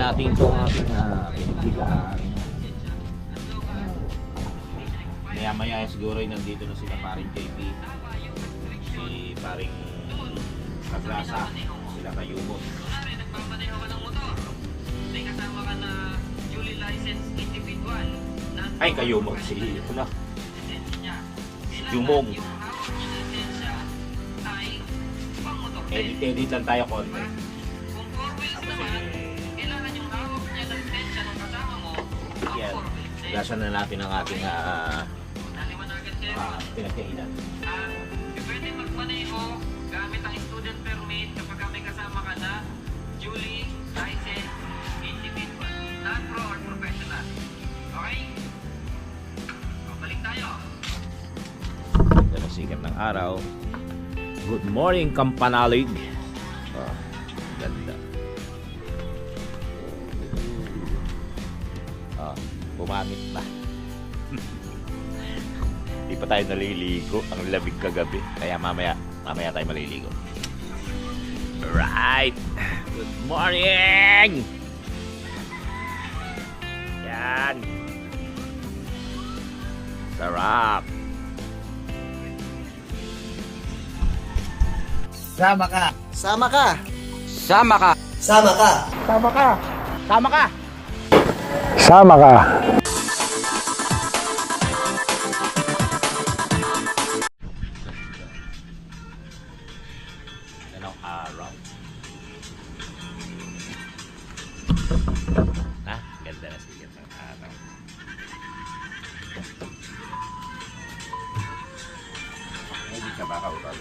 natin itong ating pinagkitaan. Maya-maya siguro ay nandito na sila paring JP, si paring Kagrasa, sila Kayumot. Ay, Kayumot, si Jumong. Edit lang tayo konti. Yan, gasan na natin ang ating pinagkainan. Pwede magmaneho gamit ang student permit kapag may kasama ka na duly licensed individual, non-pro or professional. Okay? Balik tayo. Ito na sikat ng araw. Good morning, Kampanalig. Oh, ganda. Oh, bumamit pa. Di pa tayo naliligo. Ang labig kagabi. Kaya mamaya tayo maliligo. Right. Good morning! Yan. Sarap. Sama ka. Sama ka. Sama ka. Sama ka. Sama ka. Sama ka. Sama ka. Anong araw? Ganda na siya ng araw. Hindi ka ba kautol?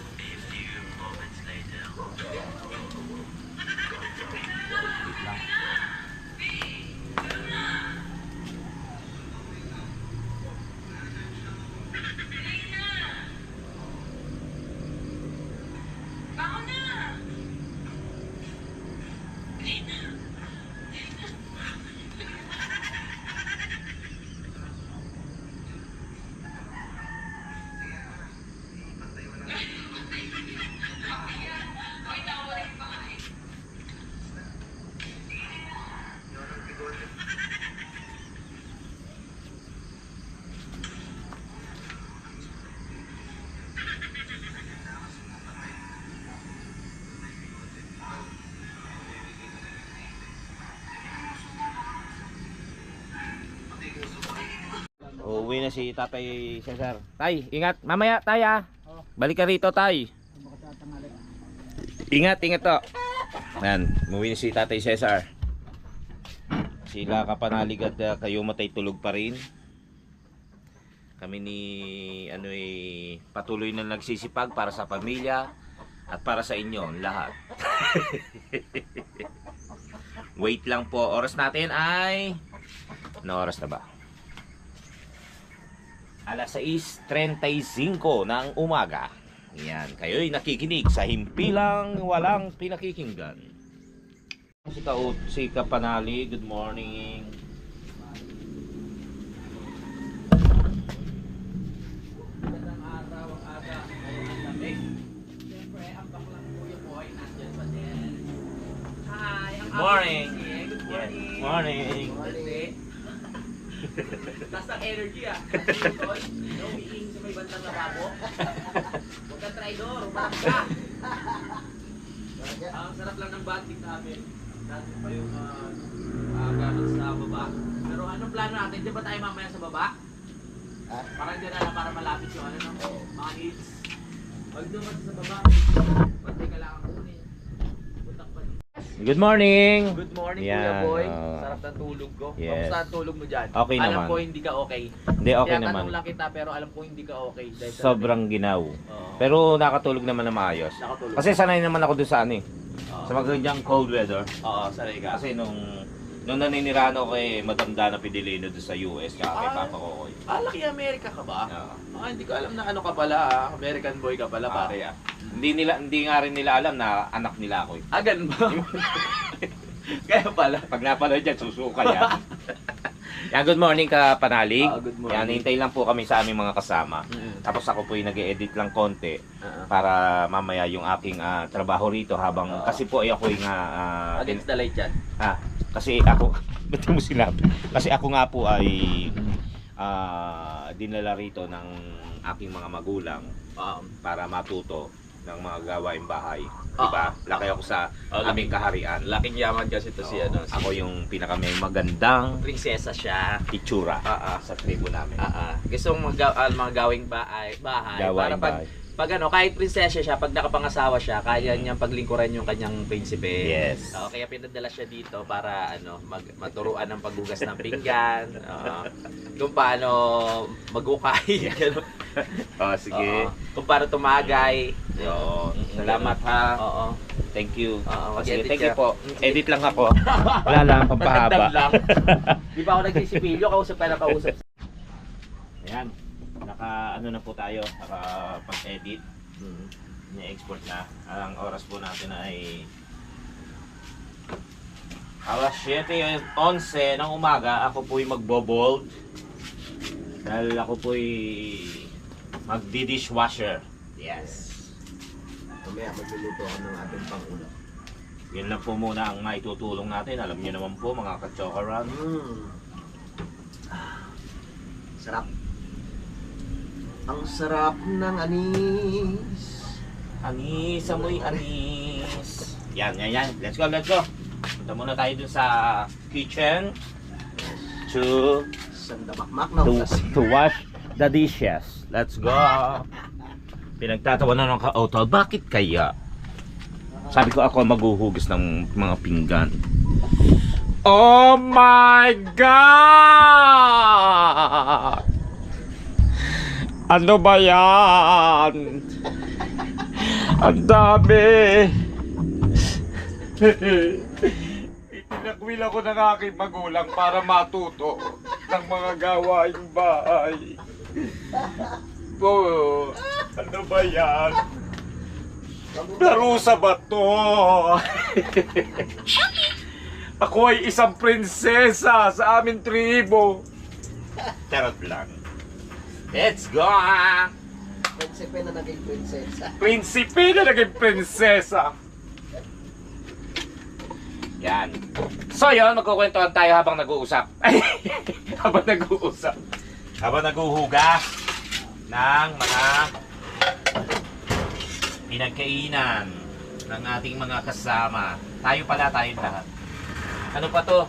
Wait lang. Uuwi na si Tatay Cesar. Tay, ingat. Mamaya, Tay, ah. Balik ka rito, Tay. Ingat to. Yan, umuwi na si Tatay Cesar. Sila Kapanalig at Kayumot ay tulog pa rin. Kami ni patuloy na nagsisipag para sa pamilya at para sa inyo lahat. Wait lang po. Oras natin ay ano oras na ba? Alas 6:35 ng umaga. Yan, kayo'y nakikinig sa himpilang walang pinakikinggan. Si Kapanalig, good morning. Magandang araw ang aga. Ang lamig. Siyempre, ang baklang kuya ko ay nandyan pa din. Hi, ang Morning. Good Yes, morning. morning. Taas ang energy ah. No meeting sa may bandang lababo. Huwag ka traidor, umarap ka. Ang sarap lang ng banding namin. Dati pa yung gamit sa baba. Pero anong plano natin? Di ba tayo mamaya sa baba? Ha? Parang dyan na lang para malapit yung ano, no? Mga needs. Pag dumat sa baba, pantay ka lang ang kunin. Puntak pa dito. Good morning. Good morning, Yan, Kuya Boy. oh. Sarap ng tulog ko. Yes. Kamusta ang tulog mo dyan? Okay Alam naman. ko hindi ka okay. Hindi, okay Kaya naman. tanong lang kita pero alam ko hindi ka okay. Dahil sa Sobrang ginaw. Oo. Pero nakatulog naman na maayos. Nakatulog. Kasi sanay naman ako doon sa ano eh. Oo. Sa magandang cold weather. Oo, sanay ka. Kasi nung naninirahan ako kay Madam Dana Pidilino doon sa US tsaka kay Ah. Papa Kokoy. Laki Amerika ka ba? Oo. Hindi ko alam na ano ka pala ah. American boy ka pala pare ah. Hindi nga rin nila alam na anak nila ako eh. Ganun ba? Kaya pala. Pag napanood yan, susuka yan. Yan, good morning ka Panalig. Good morning. Yan, hintay lang po kami sa aming mga kasama. Tapos ako po yung nag-edit lang konti para mamaya yung aking trabaho rito habang kasi po ay ako yung Against the light yan. kasi ako ba't mo sinabi? Kasi ako nga po ay dinala rito ng aking mga magulang para matuto ng mga gawaing bahay. Diba? Laki ako sa aming kaharian. Laking yaman kasi ito si ano. Ako yung may magandang Prinsesa siya. itsura sa tribo namin. Gusto mong mga gawing bahay. Gawaing Para pag ano, kahit prinsesa siya, pag nakapangasawa siya, kaya niyang paglingkuran yung kanyang prinsipe. Yes. Kaya pinadala siya dito para ano, maturuan ng paghugas ng pinggan, kung paano magukay, gano'n. Sige. Kung paano tumagay. Salamat ha. Thank you. Mag-edit Thank you ka. po. Edit lang ako. Wala lang, pampahaba. lang. Di ba ako nagsisipilyo, kausap ka na kausap. Ayan. Ano na po tayo, pag-edit. Ni-export na. Ang oras po natin ay alas 7:11 ng umaga. Ako po'y magbo-bold. Dahil ako po'y magdi-dishwasher. Yes. Mamaya magluluto ako ng ating pangulam. Yun lang po muna ang maitutulong natin. Alam niyo naman po mga ka-chokaran. Sarap. Ang sarap ng anis. Anis, amoy anis. Yan. Let's go. Punta muna tayo dun sa kitchen to Sandamakmak na utas. wash the dishes. Let's go. Pinagtatawanan ng ka-auto. Bakit kaya? Sabi ko ako maghuhugas ng mga pinggan. Oh my God! Ano ba yan? Ang dami! Itinakwil ako ng aking magulang para matuto ng mga gawaing bahay. Ano ba yan? Darusa ba to? Ako ay isang prinsesa sa aming tribo. Charot lang. Let's go! Prinsipe na naging prinsesa. Prinsipe na naging prinsesa. Yan. So yun, magkukwentuhan tayo habang nag-uusap. Habang nag-uusap. Habang nag-uhugas ng mga pinagkainan ng ating mga kasama. Tayo pala, tayong lahat. Ano pa to?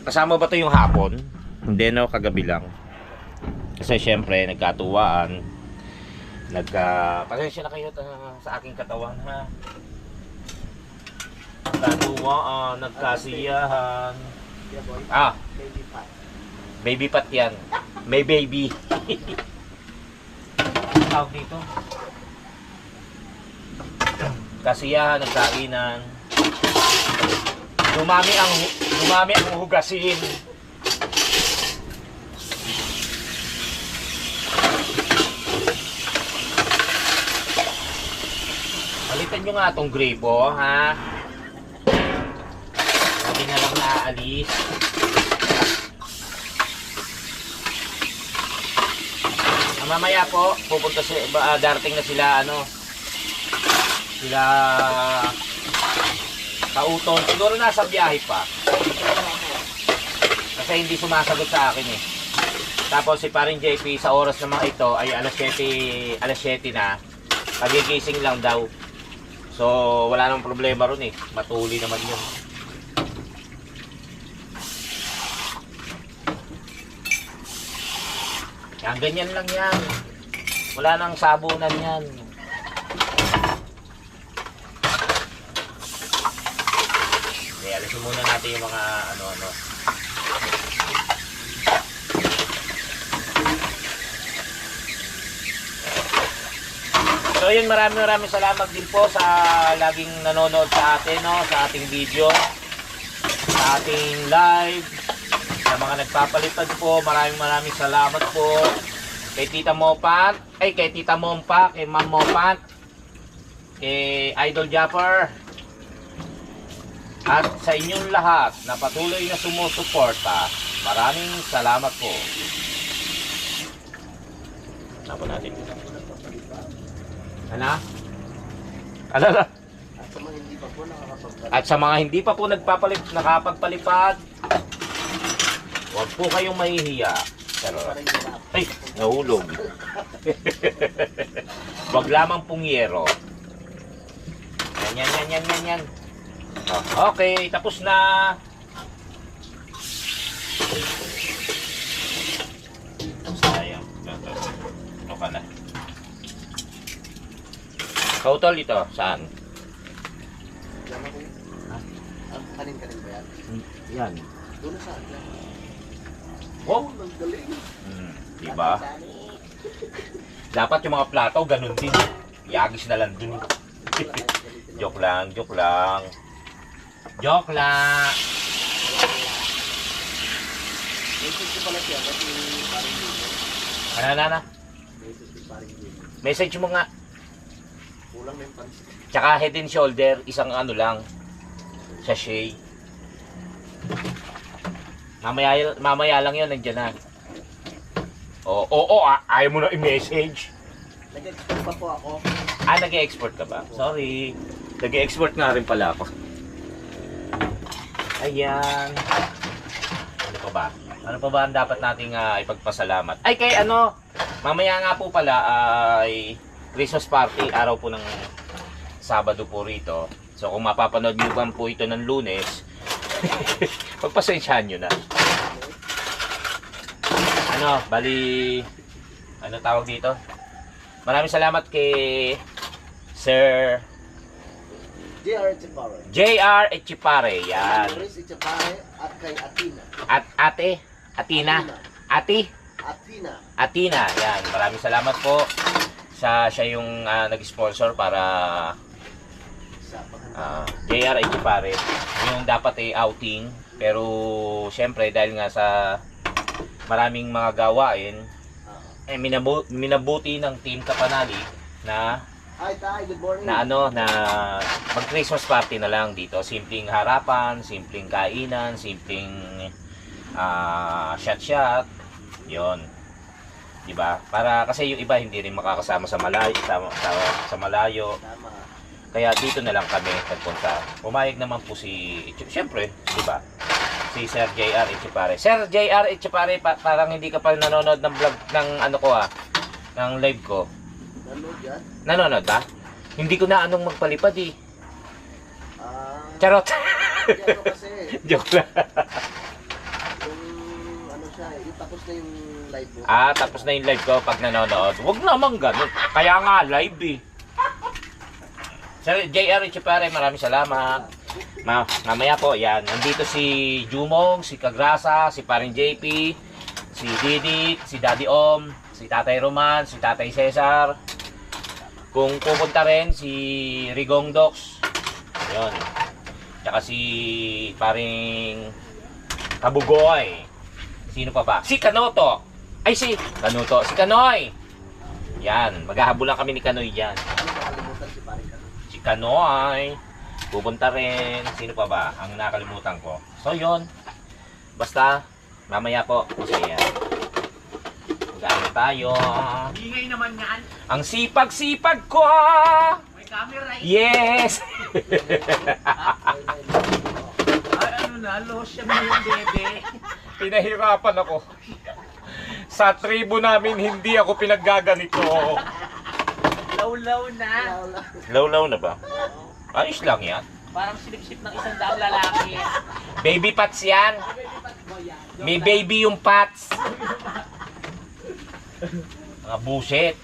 Kasama ba to yung hapon? Hindi no, kagabi lang. Kasi syempre, nagkatuwaan. Pasensya na kayo sa aking katawan ha. Nagkatuwaan, nagkasiyahan. Baby pot. Baby pat yan. May baby. Tawag dito. Kasiyahan, nagkainan. Dumami ang hugasin. Balikan nyo nga itong gripo, ha? Hindi na lang naaalis. Mamaya po, pupunta darating na sila, sila Kauton. Siguro nasa biyahe pa. Kasi hindi sumasagot sa akin eh. Tapos si paring JP sa oras naman ito ay alas 7 na. Pagigising lang daw. So wala namang problema ron eh. Matuli naman yun. Yan, ganyan lang yan. Wala nang sabunan yan. Okay, alisin muna natin yung mga ano-ano. So yun, maraming salamat din po sa laging nanonood sa atin, no, sa ating video, sa ating live, sa mga nagpapalipad po. Maraming salamat po kay Tita Mopat, kay Tita Mompa, kay Ma'am Mopat, kay Idol Japper, at sa inyong lahat na patuloy na sumusuporta. Maraming salamat po. Tapon natin. Ano? Alala. At sa mga hindi pa po nakapagpalipad, huwag po kayong mahihiya. Pero, ay, nahulog. Huwag lamang pong yero. Yan. Okay, tapos na. Sayang. Ito ka na. Kautol ito, saan? Kanin ba yan? Yan. Doon na saan? Wow. Ang galing. Diba? Dapat yung mga plato, ganun din. Yagis na lang dun. Joke lang. Joke lang. Message ko pala siya kasi parang dito. Ano? Message ko parang dito. Message mo nga. Kulang na yung pansin. Tsaka head and shoulder, isang ano lang. Sachet. Mamaya lang yun, nandiyan na. Ayaw mo na i-message. Nag-export pa po ako. Nag-e-export ka ba? Sorry. Nag-e-export nga rin pala ako. Ayan. Ano pa ba? Ano pa ba ang dapat nating ipagpasalamat? Ay, kay ano, mamaya nga po pala ay Christmas party, araw po ng Sabado po rito. So kung mapapanood nyo ba po ito ng Lunes, pagpasensyahan nyo na. Ano tawag dito? Maraming salamat kay Sir JR Echepare. JR Echepare, yan. Chris Echepare at kay Athena. At Athena, Athena, yan. Maraming salamat po siya yung nag-sponsor para JR Echepare. Yung dapat ay outing, pero syempre dahil nga sa maraming mga gawain, minabuti ng Team Kapanali na Hi, Tay. Good morning. na mag-Christmas party na lang dito. Simpleng harapan, simpleng kainan, simpleng shot. Yon. 'Di ba? Para kasi yung iba hindi rin makakasama sa malayo, sa malayo. Tama. Kaya dito na lang kami nagpunta. Pumayag naman po siyempre, 'di ba? Si Sir JR Echepare. Sir JR Echepare, parang hindi ka pa nanonood ng vlog ng ng live ko. Nanood yan? Nanonood ba? Hindi ko na anong magpalipad eh. Charot. Ano kasi, Joke lang. yung ano siya, yung tapos na yung live mo. Tapos na yung live ko pag nanonood. Huwag naman ganun. Kaya nga live eh. Sir JR Echepare, maraming salamat. Mamaya po, yan. Nandito si Jumong, si Kagrasa, si Paring JP, si Didit, si Daddy Om, si Tatay Roman, si Tatay Cesar. Kung pupunta rin, si Rigong Docs. Yun. Tsaka si Paring Kabugoy. Sino pa ba? Si Kanoto. Ay, si Kanoto. Si Kanoy. Yan. Maghahabulan kami ni Kanoy dyan. Nakalimutan si Paring Kanoy. Si Kanoy. Pupunta rin. Sino pa ba? Ang nakalimutan ko. So, yun. Basta, mamaya po. Masaya. Mag-ano tayo. Ingay naman yan. Ang sipag-sipag ko! May camera eh. Yes! Lotion mo yung bebe. Pinahirapan ako. Sa tribo namin, hindi ako pinaggaganito. Law-law na. Law-law na ba? Ayos lang yan. Parang silip-sip ng isang daang lalaki. Baby pats yan. May baby yung pats. Mga buset.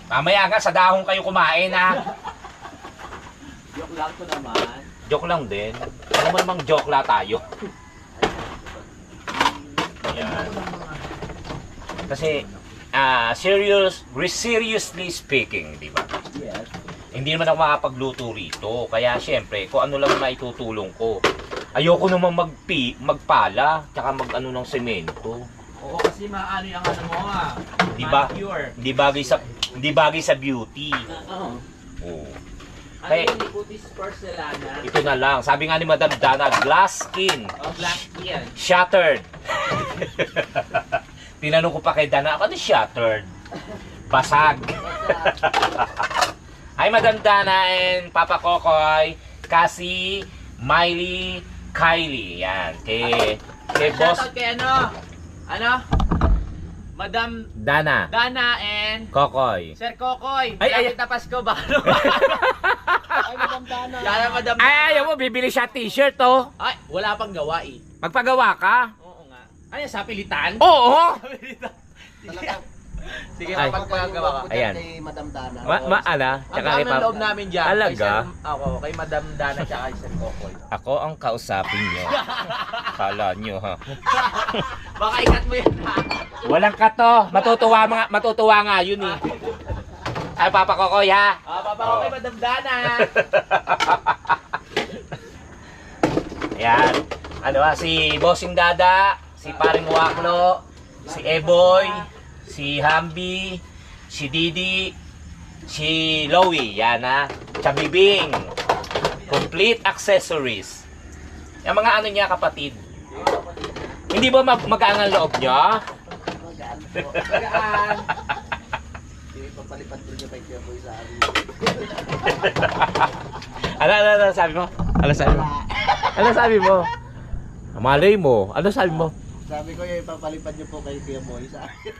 Mamaya nga sa dahon kayo kumain ha. Joke lang ko naman. Joke lang din. Alam mo namang joke lang tayo. Yan. Kasi seriously speaking, di ba? Yes. Hindi naman ako makapagluto rito. Kaya syempre, kung ano lang maitutulong ko. Ayoko namang magpala, tsaka mag-ano ng semento. Oo, kasi maano yung ano mo Di ba? Manicure. Hindi bagay sa beauty. Oo. Oo. Ano Hey. yung Buddhist porcelana? Ito na lang. Sabi nga ni Madam Dana, glass skin. O black yan. Shattered. Tinanong ko pa kay Dana, ano shattered? Basag. Hi, Madam Dana and Papa Kokoy, Cassie, Miley, Kylie. Yan. Kay Boss Shoutout kay ano? Madam Dana, Dana and Kokoy. Sir Kokoy. Ay. Malapit na Pasko ba? Ay, Madam Dana. Sana Madam Dana. Ay, ayaw mo, bibili siya t-shirt, oh. Ay, wala pang gawa eh. Magpagawa ka? Oo nga. Ano yan, sa pilitan? Oo. Sige, Ay. magpagawa ka. Ayan. Kay Madam Dana. Ang Tsaka kay ang Papa. loob namin dyan. Talaga? Kay Madam Dana tsaka kay Sir Kokoy. Ako ang kausapin niyo. Kala niyo, ha? Baka ikat mo yan ha. Walang kato. Matutuwa nga yun, eh. Ay, Papa Kokoy, ha? Papa ko kay Madam Dana. Ayan. Ano ha, si Bossing Dada, si Paring Waklo, si Eboy, si Hambi, si Didi, si Lowy, yan ha. Chabibing. Complete accessories. Yung mga ano niya, kapatid. Hindi ba magaan ang loob niya? Magaan. Papalipad ko niya kay Kuya Boy sa amin. Ano sabi mo? Ano sabi mo? Malay mo. Ano sabi mo? Sabi ko yung papalipad niyo po kay Kuya Boy sa amin.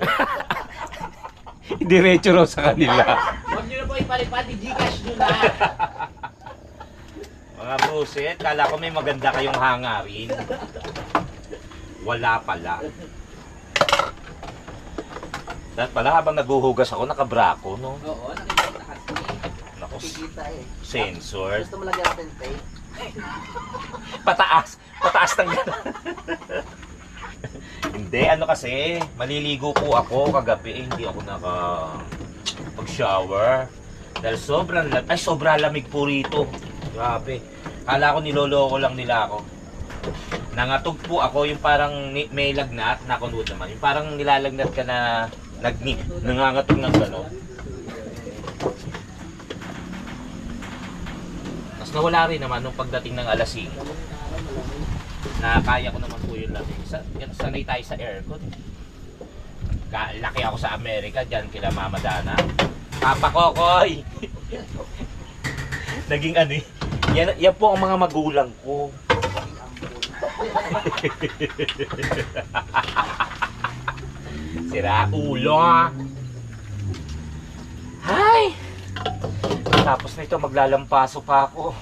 Diretso raw sa kanila. Huwag nyo na po ipalipad, i-Gcash nyo na. Mga buset, kala ko may maganda kayong hangarin. Wala pala. Dahil pala habang naguhugas ako, nakabrako, no? Oo, nakikita kasi. Naku, Kikita eh. sensor. Gusto mo lagyan natin tape? Pataas ng gano'n. Hindi, ano kasi, maliligo po ako kagabi, hindi ako pag-shower. Dahil sobrang lamig po rito. Grabe. Kala ko niloloko lang nila ako. Nangatog po ako, yung parang may lagnat, nakunod naman. Yung parang nilalagnat ka na nangangatog ng gano'n. Mas nawala rin naman nung pagdating ng alas 5. Na kaya ko naman po yung lamig. Sanay tayo sa aircon. Laki ako sa Amerika, dyan kila Mama Dana. Papa Kokoy! Naging ano eh. Yan po ang mga magulang ko. Sira ulo. Hay! Tapos nito maglalampaso pa ako.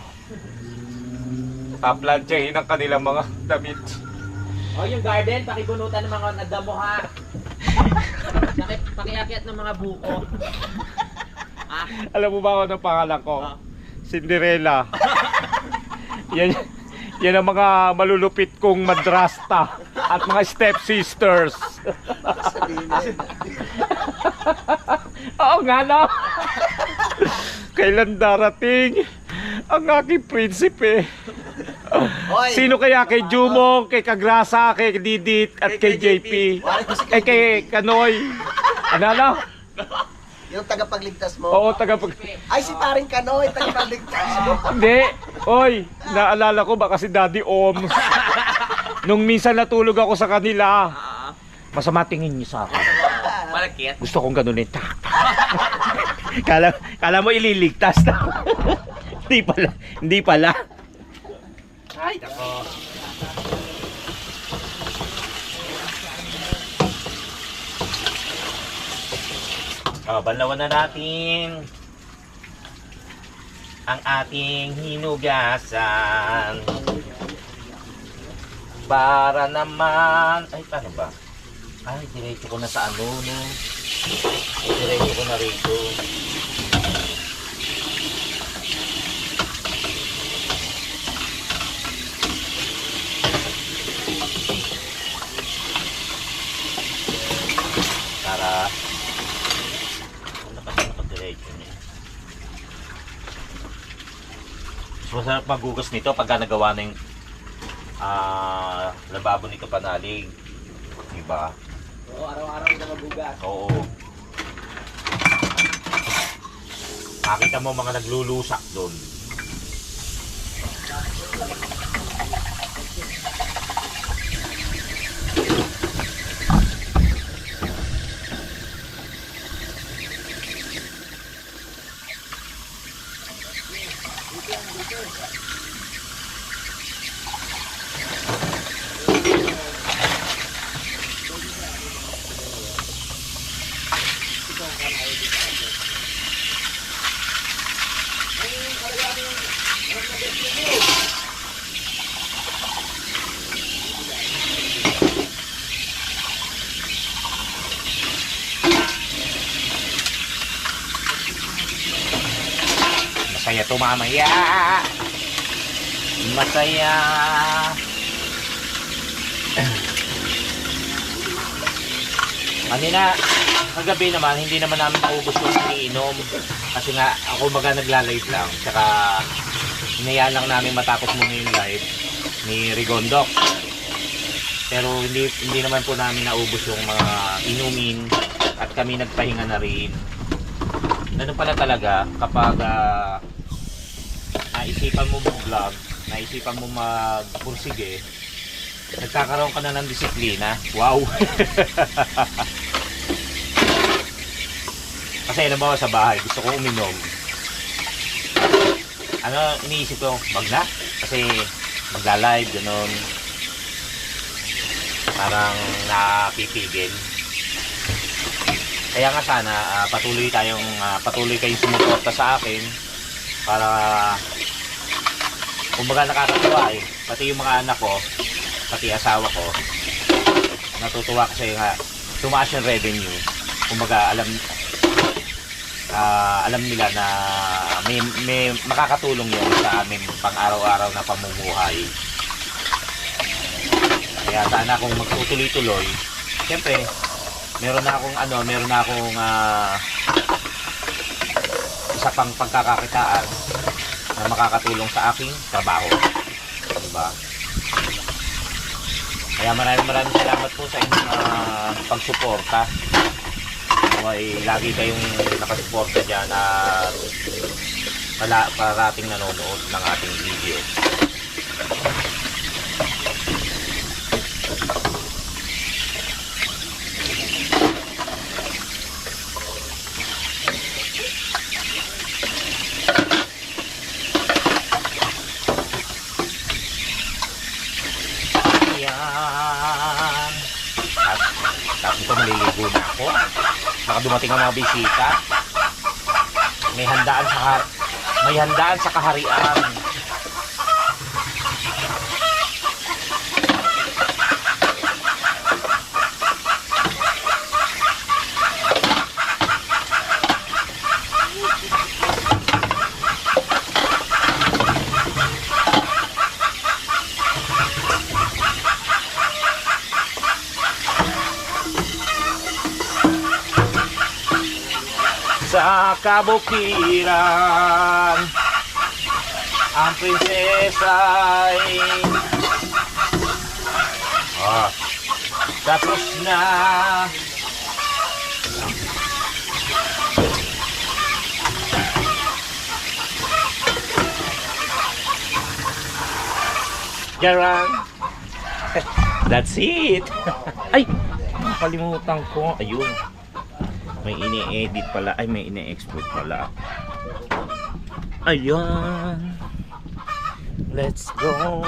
Paplantyahin ang kanilang mga damit. Yung garden, pakibunutan ng mga nadamo ha. Pakiakyat ng mga buko. Alam mo ba ako ng pangalan ko? Cinderella. Yan ang mga malulupit kong madrasta at mga stepsisters. Sabihin na yun. Oo nga no. Kailan darating ang aking prinsipe? Hoy! Sino kaya kay Jumong, kay Kagrasa, kay Didit at kay JP? Kay Kanoy. Ano? Yung tagapagligtas mo? Oo, tagapag... Ay, si Paring Kanoy, tagapagligtas mo. Hindi. Oy, naalala ko baka si Daddy Om. Nung minsan natulog ako sa kanila, masama tingin niyo sa akin. Malakit. Gusto kong ganunin. Kala mo ililigtas na. Hindi pala. Ay, nako. Balawan na natin ang ating hinugasan. Para naman, ay paano ba? Ay, diretso ko na sa ano, no? Diretso ko na rito. Para nakadiretso niya. So, masarap maghugas nito pagka nagawa na yung lababo nito panalig. Diba? Oo, araw-araw na mabugas. Oo. Makita mo mga naglulusak doon. Masaya to mamaya. Masaya. Kanina, kagabi naman, hindi naman namin naubos yung iniinom. Kasi nga, ako baga nagla-live lang. Tsaka, hinayaan lang namin matapos muna yung live ni Rigondok. Pero hindi naman po namin naubos yung mga inumin at kami nagpahinga na rin. Ano pala talaga kapag naisipan mo mag-vlog, naisipan mo magpursige, nagkakaroon ka na ng disiplina. Wow! Kasi alam mo, sa bahay gusto ko uminom. Ano iniisip ko? Wag na. Kasi magla-live, gano'n. Parang napipigil. Kaya nga sana patuloy kayong sumuporta sa akin para kumbaga nakakatuwa eh. Pati yung mga anak ko, pati asawa ko, natutuwa kasi nga tumaas yung revenue. Kumbaga alam nila na may makakatulong yun sa amin pang araw-araw na pamumuhay. Kaya sana kung magtutuloy-tuloy, siyempre meron na akong isa pang pagkakakitaan na makakatulong sa aking trabaho. Diba? Kaya maraming salamat po sa inyong pagsuporta. Ay lagi kayong nakasuporta dyan at parating nanonood ng ating video. Ayan. Tapos ito maliligo na ako. Baka dumating ang mga bisita. May handaan sa kaharian. Sa kabukiran ang prinsesa ay tapos na. Jarang. That's it. Ay, kalimutan ko. Ayun. May ini-edit pala. Ay, may ini-export pala. Ayan. Let's go.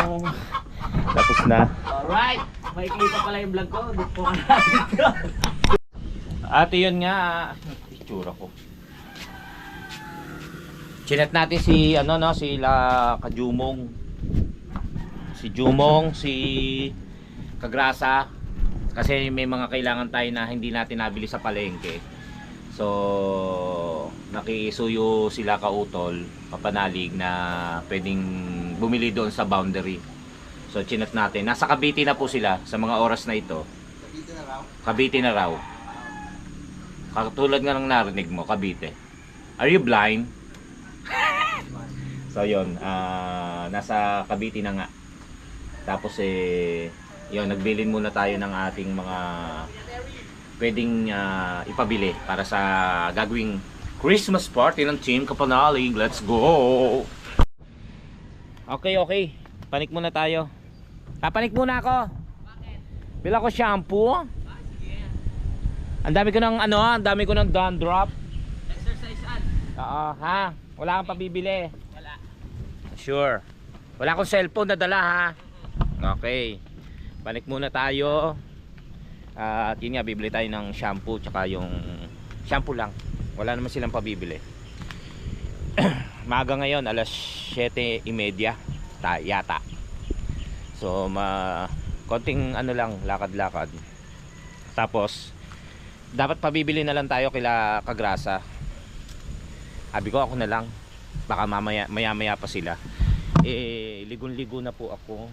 Tapos na. Alright. May klipa pala yung vlog ko. Dito ka natin ko. Ate, yun nga. Itsura ko. Chinat natin si Kajumong. Si Jumong, si Kagrasa. Kasi may mga kailangan tayo na hindi natin nabili sa palengke. So, nakisuyo sila kautol, papanalig na pwedeng bumili doon sa boundary. So, chinat natin. Nasa Cavite na po sila sa mga oras na ito. Cavite na raw. Katulad nga ng narinig mo, Cavite. Are you blind? So, yun. Nasa Cavite na nga. Tapos, yun, nagbilin muna tayo ng ating mga pwedeng ipabili para sa gagawing Christmas party ng Team Kapanalig. Let's go! Okay. Panik muna tayo. Panik muna ako. Bakit? Bila ko shampoo. Ang dami ko ng dandruff. Exercise an? Oo, ha? Wala kang pabibili. Wala. Sure. Wala akong cellphone na dala ha. Okay. Balik muna tayo. At yun nga, bibili tayo ng shampoo. Tsaka yung shampoo lang. Wala naman silang pabibili. Maaga ngayon, alas 7:30 yata. So konting ano lang, lakad-lakad. Tapos dapat pabibili na lang tayo kila Kagrasa. Sabi ko ako na lang, baka maya pa sila. Ligon-ligo na po ako.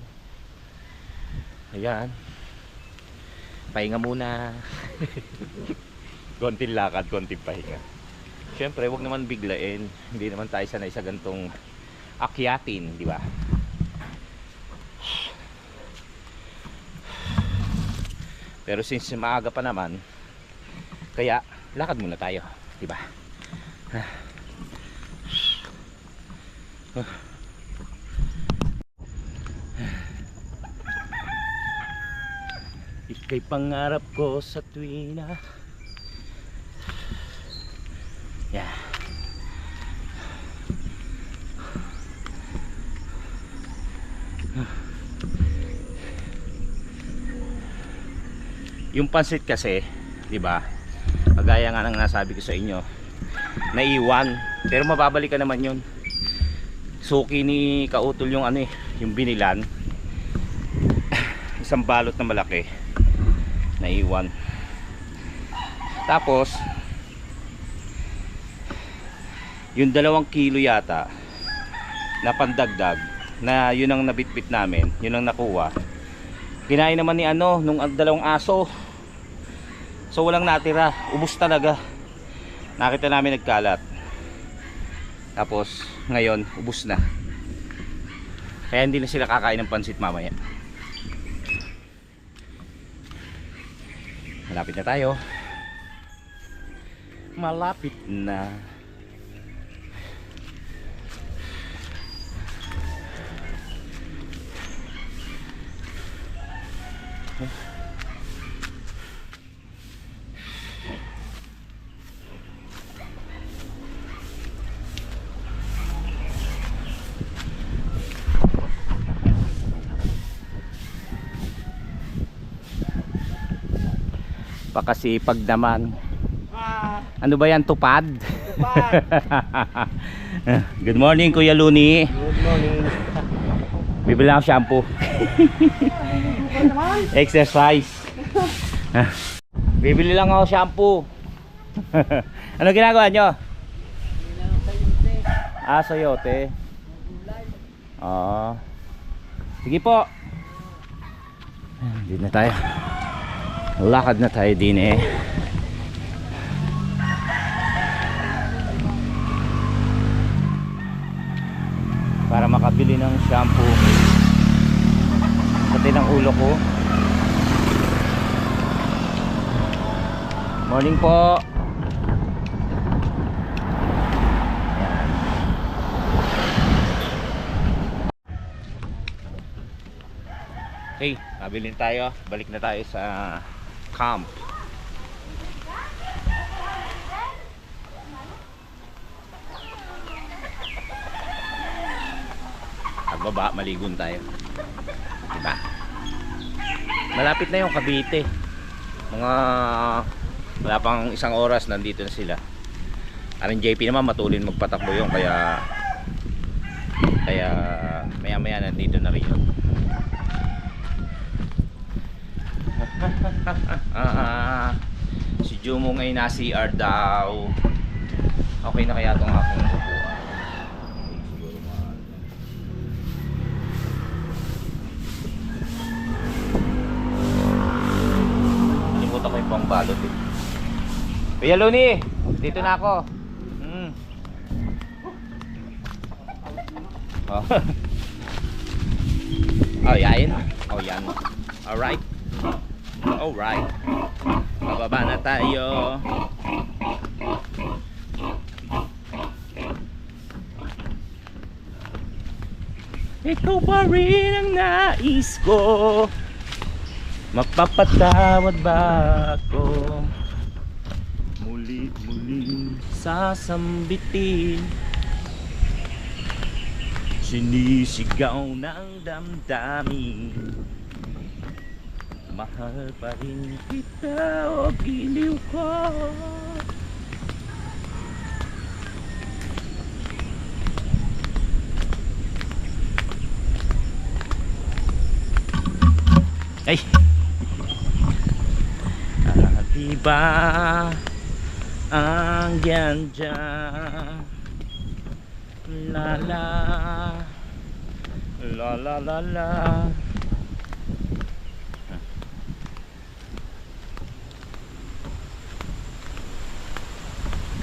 Ayan, pahinga muna. Konting lakad, konting pahinga. Siyempre, wag naman biglain. Hindi naman tayo sanay sa gantong akyatin, di ba? Pero since maaga pa naman, kaya lakad muna tayo, di ba? Ika'y pangarap ko sa tuwina. Yeah. Yung pansit kasi, 'di ba? Kagaya nga ng nasabi ko sa inyo, naiwan, pero mababalikan naman 'yun. Suki ni Kautol yung ano yung binilan. Isang balot na malaki. Naiwan. Tapos yung 2 kilo yata na pandagdag na yun ang nabitbit namin, yun ang nakuha. Kinain naman ni nung 2 aso. So walang natira, ubos talaga. Nakita namin nagkalat. Tapos ngayon ubos na. Kaya hindi na sila kakain ng pansit mamaya. Malapit na tayo. Malapit na. Pakasipag naman. Ano ba yan? Tupad? Tupad. Good morning Kuya Luni. Good morning. Bibili lang ako shampoo. Exercise. Bibili lang ako shampoo. Ano ginagawa nyo? Sayote. Sige po. Dito na tayo. Lakad na tayo din para makabili ng shampoo pati ng ulo ko. Morning po. Okay, kabilin tayo. Balik na tayo sa camp. Pagbaba, maligon tayo. Diba? Malapit na yung Cavite. Wala pang 1 oras nandito na sila. Aring JP naman matulin magpatakbo yun, kaya maya maya nandito na rin yun. Si Jumo ngayon na CR daw. Okay na kaya itong aking upuan? Nalimutan ko yung pangbalot Kuya Luni, dito na ako. Yain. Yan. Alright. Alright. Bababa na tayo. Ikaw pa rin ang nais ko. Mapapatawad ba ako? Muli-muli sasambitin. Sinisigaw ng damdamin, mahal pa rin kita o giliw ko. Ay! Diba ang ganda, la la la la la la.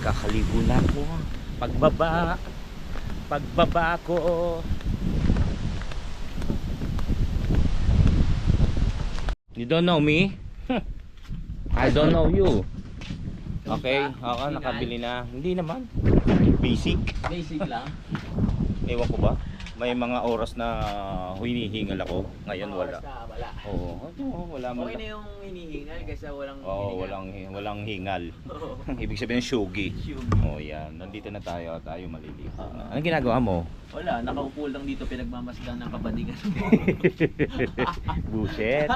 Kakaligo na ako. Pagbaba ko. You don't know me? I don't know you. Okay, ako nakabili na. Hindi naman. Basic. Basic lang. Ewan ko ba? May mga oras na hinihingal ako. Ngayon wala. Wala. Oo, wala mo. Okay na yung hinihingal kasi walang Oo, hiningal. walang hingal. Oo. Ibig sabihin shugi. Shugi. Oh, yan. Nandito na tayo maliligo. Anong ginagawa mo? Wala, nakaupo lang dito pinagmamasdan ng kabadigan mo. Buset.